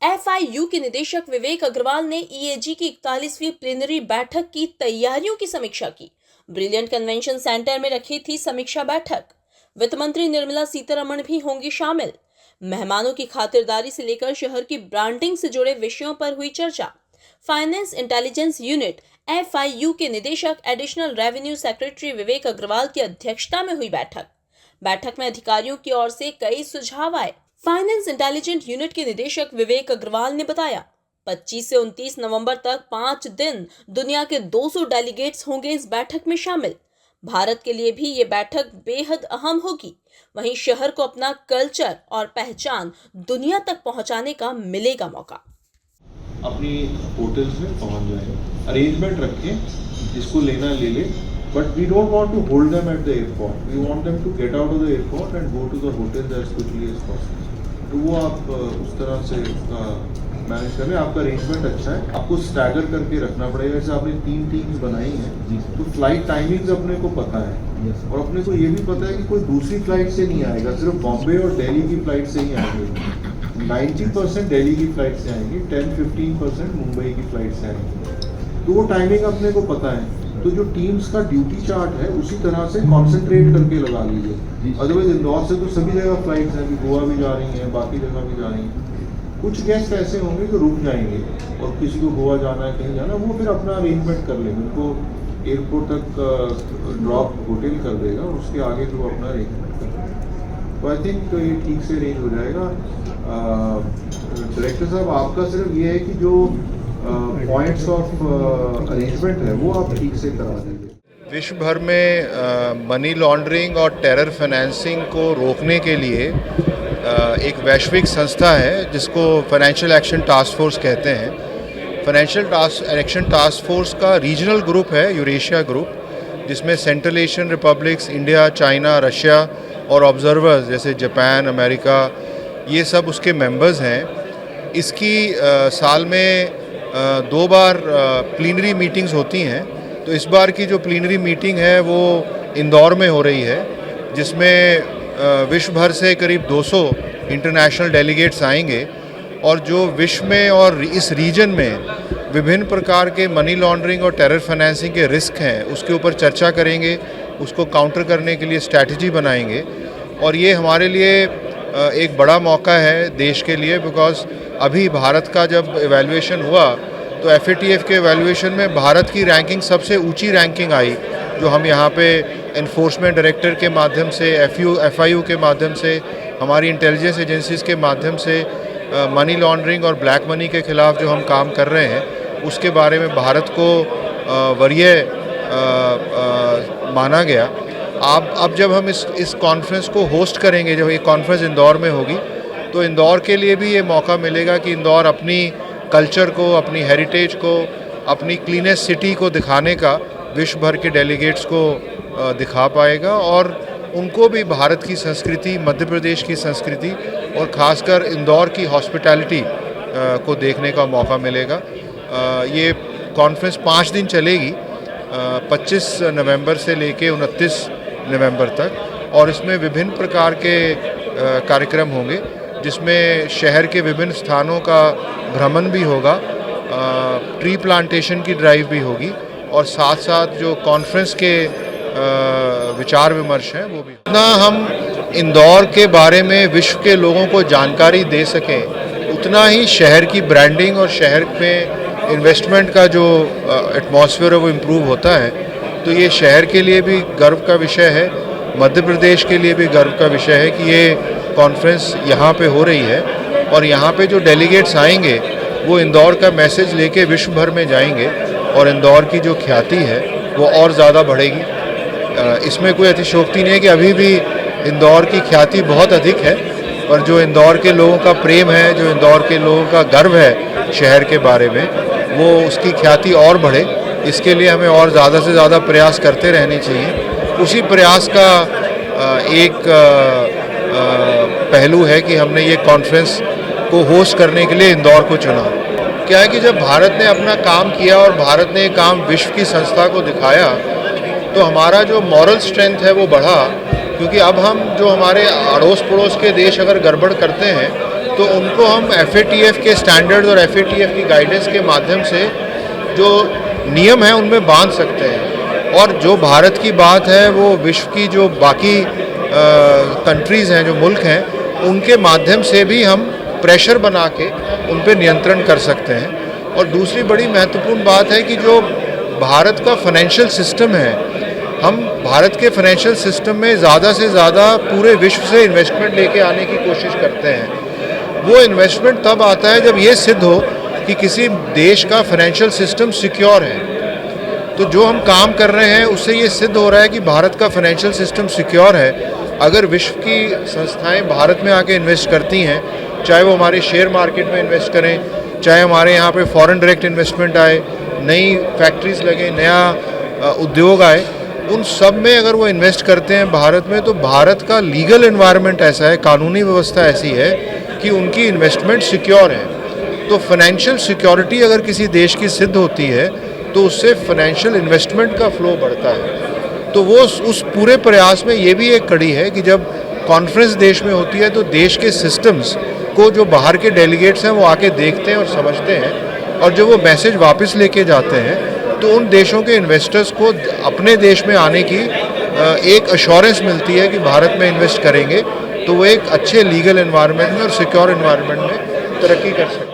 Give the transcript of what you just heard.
FIU के निदेशक विवेक अग्रवाल ने ईएजी की 41वीं प्लीनरी बैठक की तैयारियों की समीक्षा की। ब्रिलियंट कन्वेंशन सेंटर में रखी थी समीक्षा बैठक। वित्त मंत्री निर्मला सीतारमण भी होंगी शामिल। मेहमानों की खातिरदारी से लेकर शहर की ब्रांडिंग से जुड़े विषयों पर हुई चर्चा। फाइनेंस इंटेलिजेंस यूनिट एफआईयू के निदेशक एडिशनल रेवेन्यू सेक्रेटरी विवेक अग्रवाल की अध्यक्षता में हुई बैठक में अधिकारियों की ओर से कई सुझाव आए। फाइनेंस इंटेलिजेंस यूनिट के निदेशक विवेक अग्रवाल ने बताया, 25 से 29 नवंबर तक 5 दिन दुनिया के 200 डेलीगेट्स होंगे इस बैठक में शामिल। भारत के लिए भी ये बैठक बेहद अहम होगी। वहीं शहर को अपना कल्चर और पहचान दुनिया तक पहुंचाने का मिलेगा मौका। अपनी होटल्स में पहुंच जाए, अरेंजमेंट रखें, जिसको लेना ले ले, but we don't want to hold them at the airport. We want them to get out of the airport and go to the hotels as quickly as possible. तो वो आप उस तरह से उसका मैनेज करें। आपका अरेंजमेंट अच्छा है, आपको स्टैगर करके रखना पड़ेगा। जैसे आपने 3 टीम्स बनाई हैं, तो फ्लाइट टाइमिंग्स अपने को पता है और अपने को ये भी पता है कि कोई दूसरी फ्लाइट से नहीं आएगा, सिर्फ बॉम्बे और दिल्ली की फ्लाइट से ही आएंगे। 90% दिल्ली की फ्लाइट से आएंगी, 10-15% मुंबई की फ्लाइट से आएंगी। तो वो टाइमिंग अपने को पता है। तो जो टीम्स का ड्यूटी चार्ट है उसी तरह से कॉन्सेंट्रेट करके लगा लीजिए। अदरवाइज इंदौर से तो सभी जगह फ्लाइट्स हैं, गोवा भी जा रही हैं, बाकी जगह भी जा रही हैं। कुछ गेस्ट ऐसे होंगे जो रुक जाएंगे और किसी को गोवा जाना है, कहीं जाना, वो फिर अपना अरेंजमेंट कर लेंगे। उनको एयरपोर्ट तक ड्रॉप होटल कर देगा और उसके आगे जो अपना अरेंजमेंट कर लेगा। तो आई थिंक ये ठीक से अरेंज हो जाएगा। डायरेक्टर साहब, आपका सिर्फ ये है कि जो पॉइंट्स ऑफ अरेंजमेंट है वो आप ठीक से करा देंगे। विश्व भर में मनी लॉन्ड्रिंग और टेरर फाइनेंसिंग को रोकने के लिए एक वैश्विक संस्था है जिसको फाइनेंशियल एक्शन टास्क फोर्स कहते हैं। फाइनेंशियल एक्शन टास्क फोर्स का रीजनल ग्रुप है यूरेशिया ग्रुप, जिसमें central Asian republics, India, China, Russia और ऑब्जर्वर्स जैसे जापान, अमेरिका, ये सब उसके मेंबर्स हैं। इसकी साल में 2 बार प्लीनरी मीटिंग्स होती हैं। तो इस बार की जो प्लीनरी मीटिंग है वो इंदौर में हो रही है, जिसमें विश्व भर से करीब 200 इंटरनेशनल डेलीगेट्स आएंगे और जो विश्व में और इस रीजन में विभिन्न प्रकार के मनी लॉन्ड्रिंग और टेरर फाइनेंसिंग के रिस्क हैं उसके ऊपर चर्चा करेंगे, उसको काउंटर करने के लिए स्ट्रैटेजी बनाएंगे। और ये हमारे लिए एक बड़ा मौका है देश के लिए, बिकॉज अभी भारत का जब एवेल्युएशन हुआ तो FATF के एवेल्युएशन में भारत की रैंकिंग सबसे ऊंची रैंकिंग आई, जो हम यहाँ पे एनफोर्समेंट डायरेक्टर के माध्यम से, FIU के माध्यम से, हमारी इंटेलिजेंस एजेंसीज़ के माध्यम से मनी लॉन्ड्रिंग और ब्लैक मनी के ख़िलाफ़ जो हम काम कर रहे हैं उसके बारे में भारत को वरीय माना गया। अब जब हम इस कॉन्फ्रेंस को होस्ट करेंगे, जब ये कॉन्फ्रेंस इंदौर में होगी, तो इंदौर के लिए भी ये मौका मिलेगा कि इंदौर अपनी कल्चर को, अपनी हेरिटेज को, अपनी क्लीनेस्ट सिटी को दिखाने का विश्व भर के डेलीगेट्स को दिखा पाएगा और उनको भी भारत की संस्कृति, मध्य प्रदेश की संस्कृति और ख़ासकर इंदौर की हॉस्पिटैलिटी को देखने का मौका मिलेगा। ये कॉन्फ्रेंस 5 दिन चलेगी, 25 नवंबर से लेके 29 नवंबर तक, और इसमें विभिन्न प्रकार के कार्यक्रम होंगे, जिसमें शहर के विभिन्न स्थानों का भ्रमण भी होगा, ट्री प्लांटेशन की ड्राइव भी होगी और साथ साथ जो कॉन्फ्रेंस के विचार विमर्श हैं वो भी। जितना हम इंदौर के बारे में विश्व के लोगों को जानकारी दे सकें, उतना ही शहर की ब्रांडिंग और शहर में इन्वेस्टमेंट का जो एटमॉस्फेयर है वो इम्प्रूव होता है। तो ये शहर के लिए भी गर्व का विषय है, मध्य प्रदेश के लिए भी गर्व का विषय है कि ये कॉन्फ्रेंस यहाँ पे हो रही है और यहाँ पे जो डेलीगेट्स आएंगे वो इंदौर का मैसेज लेके विश्व भर में जाएंगे और इंदौर की जो ख्याति है वो और ज़्यादा बढ़ेगी। इसमें कोई अतिशयोक्ति नहीं है कि अभी भी इंदौर की ख्याति बहुत अधिक है, और जो इंदौर के लोगों का प्रेम है, जो इंदौर के लोगों का गर्व है शहर के बारे में, वो उसकी ख्याति और बढ़े। इसके लिए हमें और ज़्यादा से ज़्यादा प्रयास करते रहने चाहिए। उसी प्रयास का एक पहलू है कि हमने ये कॉन्फ्रेंस को होस्ट करने के लिए इंदौर को चुना। क्या है कि जब भारत ने अपना काम किया और भारत ने काम विश्व की संस्था को दिखाया, तो हमारा जो मॉरल स्ट्रेंथ है वो बढ़ा, क्योंकि अब हम जो हमारे अड़ोस पड़ोस के देश अगर गड़बड़ करते हैं तो तो उनको हम FATF के स्टैंडर्ड्स और FATF की गाइडेंस के माध्यम से जो नियम है उनमें बांध सकते हैं। और जो भारत की बात है वो विश्व की जो बाकी कंट्रीज़ हैं, जो मुल्क हैं, उनके माध्यम से भी हम प्रेशर बना के उन पर नियंत्रण कर सकते हैं। और दूसरी बड़ी महत्वपूर्ण बात है कि जो भारत का फाइनेंशियल सिस्टम है, हम भारत के फाइनेंशियल सिस्टम में ज़्यादा से ज़्यादा पूरे विश्व से इन्वेस्टमेंट लेके आने की कोशिश करते हैं। वो इन्वेस्टमेंट तब आता है जब ये सिद्ध हो कि किसी देश का फाइनेंशियल सिस्टम सिक्योर है। तो जो हम काम कर रहे हैं उससे ये सिद्ध हो रहा है कि भारत का फाइनेंशियल सिस्टम सिक्योर है। अगर विश्व की संस्थाएं भारत में आके इन्वेस्ट करती हैं, चाहे वो हमारे शेयर मार्केट में इन्वेस्ट करें, चाहे हमारे यहाँ पे फॉरेन डायरेक्ट इन्वेस्टमेंट आए, नई फैक्ट्रीज लगे, नया उद्योग आए, उन सब में अगर वो इन्वेस्ट करते हैं भारत में, तो भारत का लीगल एनवायरनमेंट ऐसा है, कानूनी व्यवस्था ऐसी है कि उनकी इन्वेस्टमेंट सिक्योर है। तो फाइनेंशियल सिक्योरिटी अगर किसी देश की सिद्ध होती है तो उससे फाइनेंशियल इन्वेस्टमेंट का फ्लो बढ़ता है। तो वो उस पूरे प्रयास में ये भी एक कड़ी है कि जब कॉन्फ्रेंस देश में होती है तो देश के सिस्टम्स को जो बाहर के डेलीगेट्स हैं वो आके देखते हैं और समझते हैं, और जब वो मैसेज वापस लेके जाते हैं तो उन देशों के इन्वेस्टर्स को अपने देश में आने की एक अश्योरेंस मिलती है कि भारत में इन्वेस्ट करेंगे तो वो एक अच्छे लीगल एनवायरनमेंट में और सिक्योर एनवायरनमेंट में तरक्की कर सकते हैं।